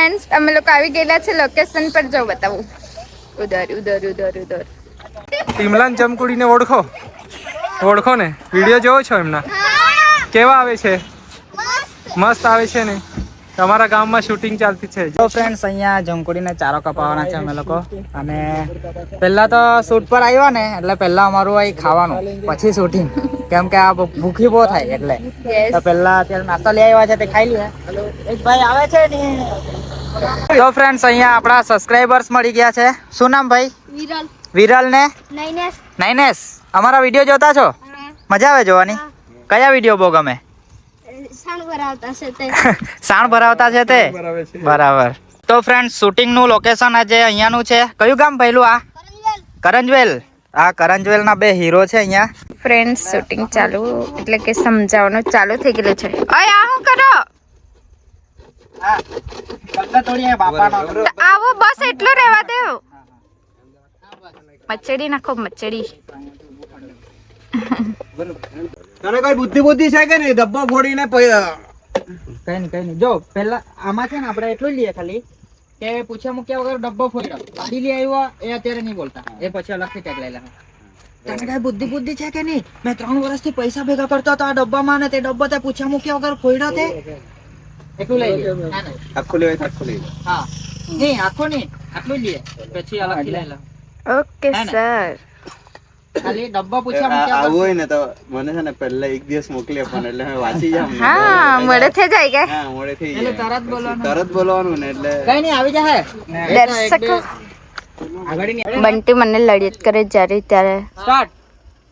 Friends અમે લોકો આવી ગયેલા છે લોકેશન પર જો બતાવું ઉધર ઉધર ઉધર ઉધર ટીમલાન જમકુડીને ઓળખો ને વિડિયો જોવો છો એમના કેવા આવે છે મસ્ત આવે છે ને તમારા ગામમાં શૂટિંગ ચાલતી છે તો ફ્રેન્ડ્સ અહીંયા જમકુડીને ચારો કપાવવાના છે અમે લોકો અને પહેલા તો શૂટ પર આવ્યા ને એટલે પહેલા અમારું અહીં ખાવાનું પછી શૂટિંગ કેમ કે આ ભૂખી બહુ થાય એટલે તો પહેલા અત્યારે નાસ્તો લઈ આવ્યા છે તે ખાઈ લઈએ એક ભાઈ આવે છે ને તો ફ્રેન્ડ્સ અહીંયા આપણા સબસ્ક્રાઇબર્સ મળી ગયા છે શું નામ ભાઈ વિરલ ને નૈનેશ અમારા વિડીયો જોતા છો મજા આવે જોવાની કયા વિડીયો બહુ ગમે સાણ ભરાવતા છે તે બરાબર તો ફ્રેન્ડ શૂટિંગ નું લોકેશન આજે અહીંયાનું છે કયું ગામ પહેલું આ કરંજવેલ આ કરંજવેલ ના બે હીરો છે અહીંયા ફ્રેન્ડ્સ શૂટિંગ ચાલુ એટલે કે સમજાવવાનું ચાલુ થઈ ગયેલું છે ઓય આ હું કરો આવો બસ એટલું રહેવા દેવ મચડી નાખો મચડી તને કઈ બુદ્ધિ છે કે નહીં ડબ્બો ફોડીને કઈ નહીં જો પેલા આમાં છે ને આપણે એટલું જ લઈએ ખાલી કે પૂછ્યા મૂક્યા વગર ડબ્બો ફોડ્યો કાઢી લઈ આવ્યો એ અત્યારે નહીં બોલતા એ પછી અલગથી ટેગ લઈ લે તને કઈ બુદ્ધિ છે કે નહીં મેં 3 વર્ષથી પૈસા ભેગા કરતો હતો આ ડબ્બામાં ને તે ડબ્બો તે પૂછ્યા મૂક્યા વગર ફોડ્યો તે એટલું લઈ લે આખું લેવાય આખું લઈ હા નહીં આખું નહીં આટલું લઈએ પછી અલગથી લઈ લે ઓકે સર ખાલી ડબ્બો પૂછ્યા મૂક્યા આવું હોય ને તો મને છે ને પહેલા એક દિવસ મોકલી આપવાનો એટલે મેં વાંચી જામ હા મળે થઈ જાય કે હા મોડે થઈ એટલે જાય તરત બોલવાનું ને એટલે કઈ નહીં આવી જાય દર્શકો બંટી મને લડિયત કરે જ્યારે ત્યારે સ્ટાર્ટ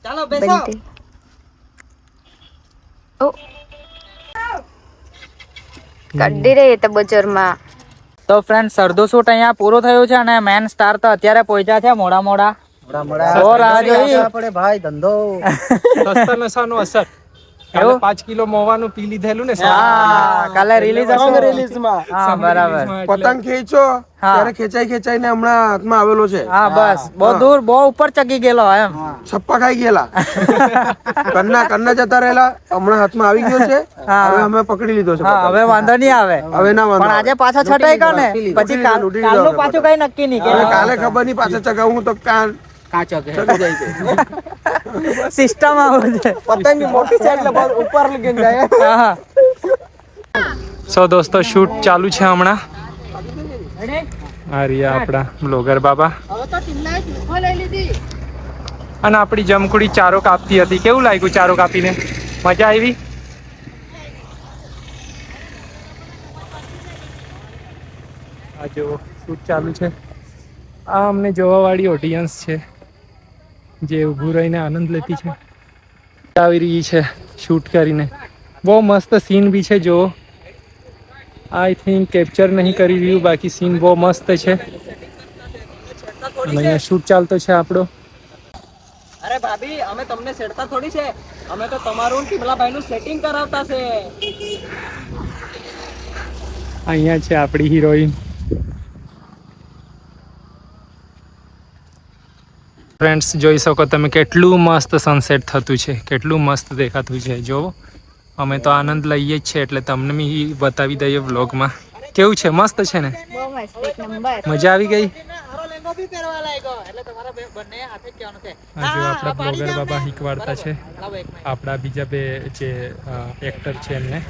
ચાલો બેસો બંટી ઓ કડી રે તો બજારમાં તો ફ્રેન્ડ અડધું શૂટ અહીંયા પૂરું થયું છે અને મેન સ્ટાર તો અત્યારે પહોંચ્યા છે મોડા ભાઈ ધંધો સસ્તા નશાનો અસર 5 કિલો મોવાનું પી લીધેલું ને કાલે રિલીઝ માં બરાબર પતંગ ખેંચો ત્યારે ખેંચાઈને હમણાં હાથમાં આવેલો છે હા બસ બહુ દૂર બહુ ઉપર ચગી ગયેલો એમ છપ્પા ખાઈ ગયેલા કન્ના જતા રહેલા હમણાં હાથમાં આવી ગયો છે હવે અમે પકડી લીધો છે હા હવે વાંધો નહીં આવે હવે ના વાંધો પણ આજે પાછો છટાઈ ગયો ને પછી કાલનું પાછું કઈ નક્કી નહીં હવે કાલે ખબર નહીં પાછા ચગાવું તો કાચો કે ચગી જાય છે સિસ્ટમ આવું છે પતંગ મોટી છે એટલે બસ ઉપર લગીને જાય હા સો દોસ્તો શૂટ ચાલુ છે હમણાં આ રહ્યા આપણા બ્લોગર બાબા અને આપણી જમકુડી ચારો કાપતી હતી કેવું લાગ્યું ચારો કાપીને મજા આવી આ જો શૂટ ચાલુ છે આ અમને જોવાવાળી ઓડિયન્સ છે જે ઊભું રહીને આનંદ લેતી છે આવી રહી છે શૂટ કરીને બહુ મસ્ત સીન બી છે જો આઈ થિંક કેપ્ચર નહીં કરી રહ્યું બાકી સીન બહુ મસ્ત છે અહીંયા શૂટ ચાલતો છે આપણો અરે ભાભી અમે તમને સેડતા થોડી છે અમે તો તમારું ટીમલાભાઈ નું સેટિંગ કરાવતા છે અહીંયા છે આપણી હિરોઈન ફ્રેન્ડ્સ જોઈ શકો તમે કેટલું મસ્ત સનસેટ થતું છે કેટલું મસ્ત દેખાતું છે જોવો અમે તો આનંદ લઈએ જ છે એટલે તમને બી બતાવી દઈએ વ્લોગમાં કેવું છે મસ્ત છે ને બહુ મસ્ત એક નંબર મજા આવી ગઈ હારો લેંગો બી પહેરવા લાગ્યો એટલે તમારા બંને હાથે જ કહેવાનું છે આ જો આપણા બ્લોગર બાબા શીખવાડતા છે આપણા બીજા બે જે એક્ટર છે એમને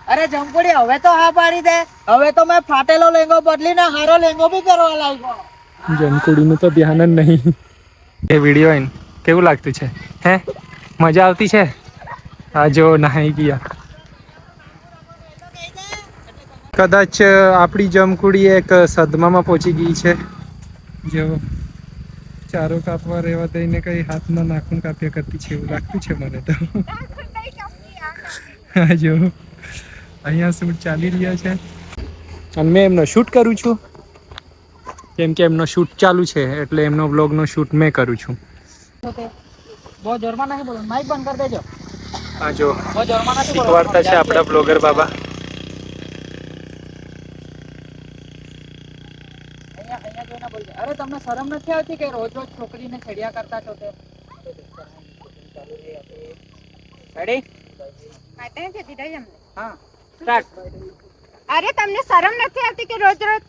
અરે જમકુડી હવે તો હા પાડી દે હવે તો મેં ફાટેલો લેંગો બદલીને હારો લેંગો બી પહેરવા લાગ્યો જમકુડીનું તો ધ્યાન જ નહીં એ વિડીયો કેવું લાગતું છે હે મજા આવતી છે આ જો નહાઈ ગયા કદાચ આપણી જમકુડી એક સદમામાં પહોંચી ગઈ છે જો ચારો કાપવા રહેવા દઈને કઈ હાથમાં નાખુન કાપ્યા કરતી છે એવું લાગતું છે મને તો હા જો અહીંયા શૂટ ચાલી રહ્યા છે અને મેં એમનો શૂટ કરું છું કેમ કે એમનો શૂટ ચાલુ છે એટલે એમનો વ્લોગનો શૂટ મેં કરું છું બહુ જોરમાં નહીં બોલો માઈક બંધ કરી દેજો હા જો બહુ જોરમાં નથી શીખવાડતા છે આપણા બ્લોગર બાબા અહીંયા જોઈને બોલજો અરે તમને શરમ નથી આવતી કે રોજ રોજ છોકરીને છેડ્યા કરતા છો તે રેડી કાટે છે દીધા જમ હા સ્ટાર્ટ. અરે તમને શરમ નથી આવતી કે રોજ રોજ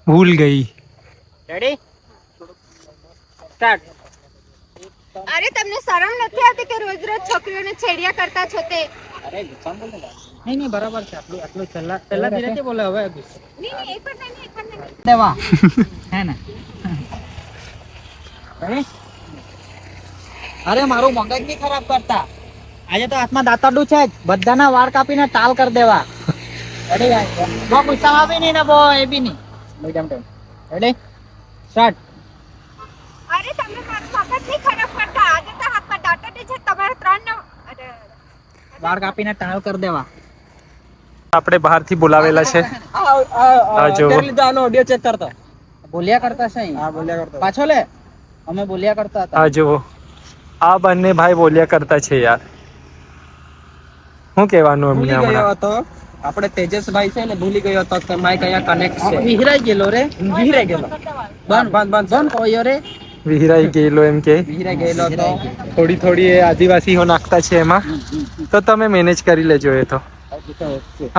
ભૂલ ગઈ. Ready start. અરે તમને શરમ નથી આવતી કે રોજ રોજ છોકરીઓને છેડ્યા કરતા છો તે? અરે ગુસ્સા બોલ નહીં બરાબર છે. આટલું પહેલા ધીરેથી બોલે હવે નહીં એક પણ નહીં દેવા હે ને. રેડી? અરે મારું મગજ નહીં ખરાબ કરતા. આજે તો હાથમાં દાંતરડું છે જ. બધાના વાળ કાપીને ટાલ કરી દેવા. રેડી? બહુ ગુસ્સામાં બી નહીં ને બહુ એ બી નહીં. Medium time. Ready start. અરે તમે મારું મગજ નહીં ખરાબ કરતા. આજે તો હાથમાં દાંતરડી છે તમારા ત્રણ અરે વાળ કાપીને ટાલ કરી દેવા. આપણે બહારથી બોલાવેલા છે. આ જો ઓડિયો ચેક કરતા બોલ્યા કરતા છે અહીં. હા બોલ્યા કરતા પાછો લે. અમે બોલ્યા કરતા હતા. આ જો આ બંને ભાઈ બોલ્યા કરતા છે યાર. શું કહેવાનું એમને હમણાં? આપણે તેજસભાઈ છે ને ભૂલી ગયો હતો કે માઈક અહીંયા કનેક્ટ છે. વિહરાઈ ગયેલો રે. વિહરાઈ ગયેલો. બંધ કોયો રે. વિહરાઈ ગયેલો એમ કે વિહરાઈ ગયેલો તો થોડી એ આદિવાસીઓ નાખતા છે એમાં, તો તમે મેનેજ કરી લેજો. એ તો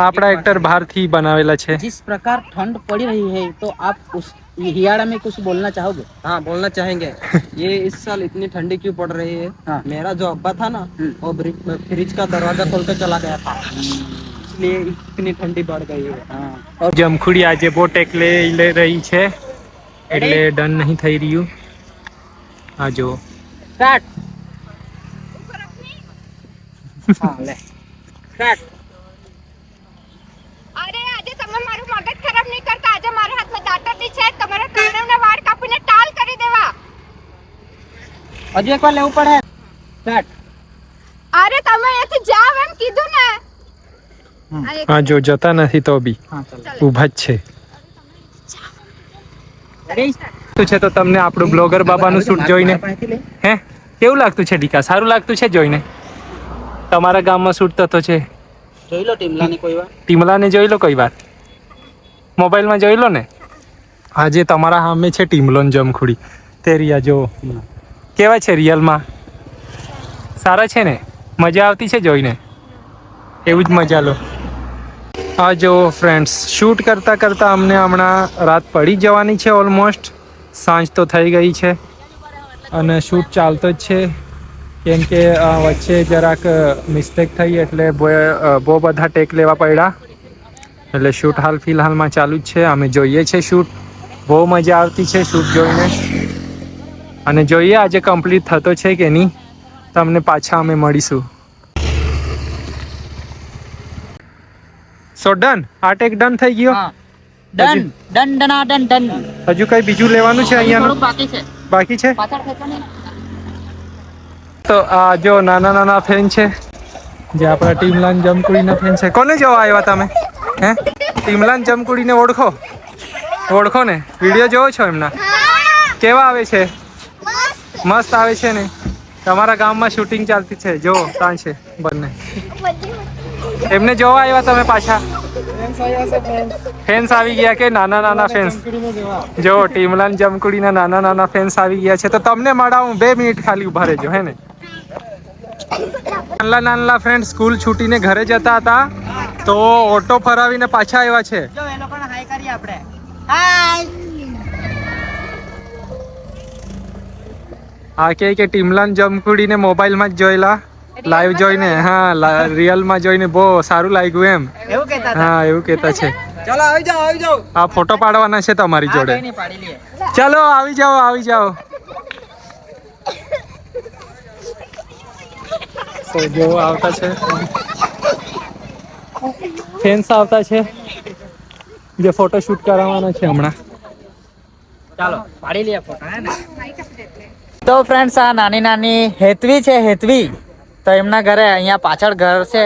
આપણા एक्टर બહારથી બનાવેલા છે. जिस प्रकार ठंड पड़ रही है तो आप उस हियाड़ा में कुछ बोलना चाहोगे? हाँ बोलना चाहेंगे. ये इस साल इतनी ठंडी क्यों पड़ रही है? हाँ. मेरा जो अब्बा था ना वो फ्रिज का दरवाजा खोल कर चला गया था, इसलिए इतनी ठंडी बढ़ गई है. हाँ. જમખુડી આજે બહુ ટેકલે લઈ રહી છે એટલે ડન નહીં થઈ રહ્યું. આ જો स्टार्ट. हाँ ले स्टार्ट. અરે આજે તમે મારું મગજ ખરાબ નહીં કરતા. આજે મારા હાથમાં દાંતરડી છે. તમારા કર્ણવના વાળ કાપીને ટાલ કરી દેવા. હજી એકવાર લેવું પડે. સ્ટાર્ટ. અરે તમે અહીંયાથી જાવ એમ કીધું ને. હા જો જતા નથી તો બી હા ચાલો. ઊભા જ છે. રેડી શું છે તો તમને આપણું બ્લોગર બાબાનું શૂટ જોઈને હે કેવું લાગતું છે ડીકા? સારું લાગતું છે જોઈને? તમારા ગામમાં શૂટ થતો છે. જોઈ લો ટીમલાની કોઈ વાર. ટીમલાને જોઈ લો કોઈ વાર, મોબાઈલમાં જોઈ લો ને. આજે તમારા સામે છે ટીમલો ને જમખુડી. તે રિયા જો કેવા છે રિયલમાં? સારા છે ને? મજા આવતી છે જોઈને? એવું જ મજા લો. આ જો ફ્રેન્ડ્સ શૂટ કરતાં કરતાં અમને હમણાં રાત પડી જવાની છે. ઓલમોસ્ટ સાંજ તો થઈ ગઈ છે અને શૂટ ચાલતો જ છે. કેમ કે વચ્ચે જરાક મિસ્ટેક થઈ એટલે બહુ બધા ટેક લેવા પડ્યા. એટલે શૂટ હાલ ફિલહાલમાં ચાલુ જ છે. અમે જોઈએ છે શૂટ. બહુ મજા આવતી છે શૂટ જોઈને. અને જોઈએ આજે કમ્પ્લીટ થતો છે કે નહીં. તમને પાછા અમે મળીશું. સો ડન. આ ટેક ડન થઈ ગયો. હા ડન ડન ડના ડન ડન. હજુ કઈ બીજું લેવાનું છે અહીંયા? બાકી છે. બાકી છે પાછળ ખેંચો ને. તો આ જો નાના નાના ફેન છે જે આપણા ટીમલાન જમકુડીના ફેન છે. કોને જોવા આવ્યા તમે? હે ટીમલાન જમકુડીને ઓળખો ને? વિડીયો જોવો છો એમના? કેવા આવે છે? મસ્ત આવે છે ને. તમારા ગામમાં શૂટિંગ ચાલતી છે. જો ત્યાં છે બંને. એમને જોવા આવ્યા તમે પાછા? ફેન્સ આવી ગયા કે નાના નાના ફેન્સ? જો ટીમલાન જમકુડીના નાના નાના ફેન્સ આવી ગયા છે. તો તમને મળાવું 2 મિનિટ ખાલી ઉભા રહેજો હે ને. નાનલા નાનલા ફ્રેન્ડ સ્કૂલ છૂટીને ઘરે જતા હતા તો ઓટો ફરાવીને પાછા આવ્યા છે. જો એ લોકોને હાય કરીએ આપણે. હાય. આ કે ટીમલાન જમકુડીને મોબાઈલમાં જ જોયેલા, લાઈવ જોઈને. હા રિયલમાં જોઈને બહુ સારું લાગ્યું એમ. એવું કહેતા હતા. હા એવું કહેતા છે. ચાલો આવી જાઓ. આ ફોટો પાડવાના છે તમારી જોડે. કઈ નહીં પાડી લઈએ. ચલો આવી જાઓ. તો જો આવતા છે ફેન્સ આવતા છે જે ફોટો શૂટ કરાવવાનો છે હમણાં. ચાલો પાડી લઈએ ફોટો હે ને. તો ફ્રેન્ડ્સ આ નાની નાની હેતવી છે. હેતવી તો એમના ઘરે અહીંયા પાછળ ઘર છે.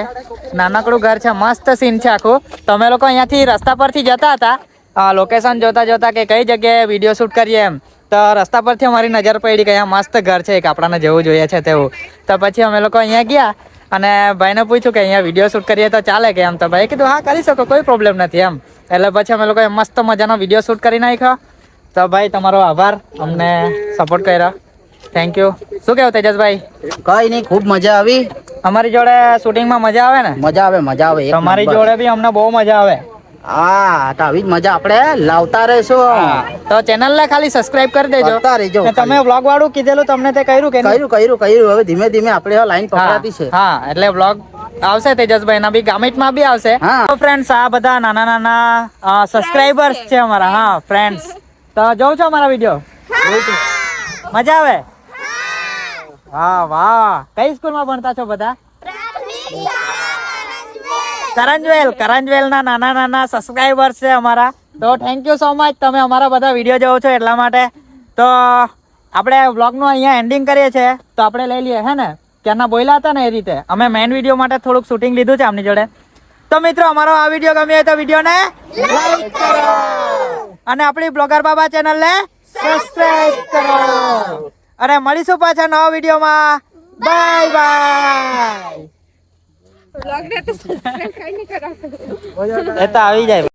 નાનકડું ઘર છે. મસ્ત સીન છે આખું. તમે લોકો અહીંયાથી રસ્તા પરથી જતા હતા લોકેશન જોતા કે કઈ જગ્યાએ વિડીયો શૂટ કરીએ એમ. તો રસ્તા પરથી અમારી નજર પડી કે અહીંયા મસ્ત ઘર છે એક આપણાને જેવું જોઈએ છે તેવું. તો પછી અમે લોકો અહીંયા ગયા અને ભાઈને પૂછ્યું કે અહીંયા વિડીયો શૂટ કરીએ તો ચાલે કે એમ. તો ભાઈ કીધું હા કરી શકો, કોઈ પ્રોબ્લેમ નથી એમ. એટલે પછી અમે લોકોએ મસ્ત મજાનો વિડીયો શૂટ કરી નાખ્યો. તો ભાઈ તમારો આભાર અમને સપોર્ટ કર્યો. Thank you. શું કેવું તેજસભાઈ? કઈ નહીં, ખૂબ મજા આવી. અમારી જોડે શૂટિંગમાં મજા આવે ને? મજા આવે એક તમારી નંબર. જોડે બી અમને બહુ મજા આવે. હા, તો આવી જ મજા આપણે લાવતા રહીશું. તો ચેનલ ને ખાલી સબસ્ક્રાઇબ કરી દેજો. કરતા રહેજો. ને તમે વ્લોગ વાળું કીધેલું તમને તે કર્યું કે નહીં? કર્યું. હવે ધીમે ધીમે આપણે લાઈન પકડાતી છે. હા, એટલે વ્લોગ આવશે તેજસભાઈ ના બી, ગામિતમાં બી આવશે. હા. તો ફ્રેન્ડ્સ, આ બધા નાના નાના સબસ્ક્રાઇબર્સ છે અમારા. હા ફ્રેન્ડ્સ, તો જોઉં છો અમારા વિડીયો? મજા આવે? હા, વાહ. કઈ સ્કૂલમાં ભણતા છો બધા? કરંજવેલ ના નાના નાના સબસ્ક્રાઇબર્સ છે અમારા. તો થેન્ક યુ સો મચ, તમે અમારા બધા વિડીયો જોવો છો એટલા માટે. તો આપણે વ્લોગનું અહીંયા એન્ડિંગ કરીએ છીએ. તો આપણે લઈ લઈએ, હે ને? ક્યારના બોલ્યા હતા ને એ રીતે અમે મેઇન વિડીયો માટે થોડુંક શૂટિંગ લીધું છે આમની જોડે. તો મિત્રો, અમારો આ વિડીયો ગમ્યો હોય તો વિડીયોને લાઈક કરો અને આપણી બ્લોગર બાબા ચેનલને સબસ્ક્રાઇબ કરો. અને મળીશું પાછા નવા વિડીયોમાં. Bye bye. વ્લોગ ને તો સબસ્ક્રાઇબ કઈ નહીં કરાવતો. એ તો આવી જાય.